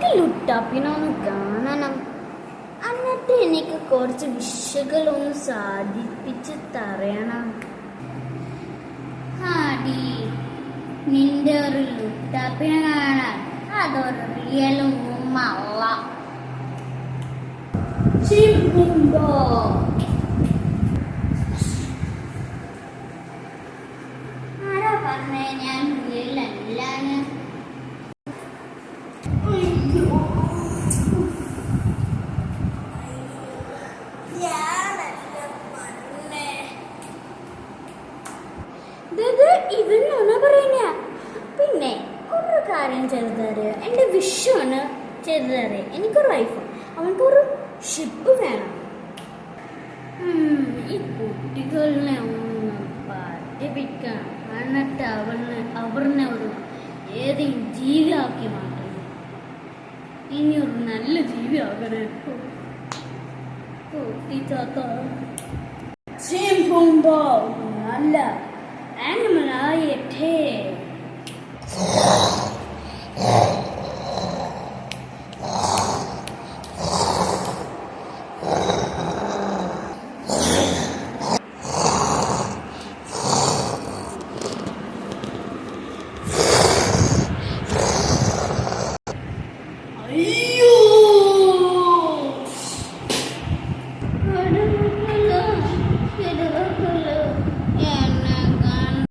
എനിക്ക് ലുട്ടാപ്പിനൊന്ന് കാണണം. എന്നിട്ട് എനിക്ക് കുറച്ച് വിഷകളൊന്ന് സാധിപ്പിച്ച് തറയണം. ആടി, നിന്റെ ഒരു ലുട്ടാപ്പിനെ കാണാൻ അതൊരു റിയൽ ഉമ്മ അല്ല. ചിമ്പുമ്പോ ആരാ പറഞ്ഞേ ഞാൻ റിയൽ അല്ലാന്ന്? ഇവനൊന്നും പറയുന്ന. പിന്നെ ഒരു കാര്യം ചെയ്തേര്, എൻ്റെ വിഷുവാണ് ചെയ്തേര്. എനിക്കൊരു ഐഫോൺ, അവനക്കൊരു ഷിപ്പ് വേണം. ഈ കുട്ടികളെ ഒന്ന് പഠിപ്പിക്കണം. എന്നിട്ട് അവരിനെ ഒരു ഏതെങ്കിലും ജീവിയാക്കി മാറ്റണം. ഇനി ഒരു നല്ല ജീവിയാകണേ. നല്ല ആനിമൽ ആയിട്ടേ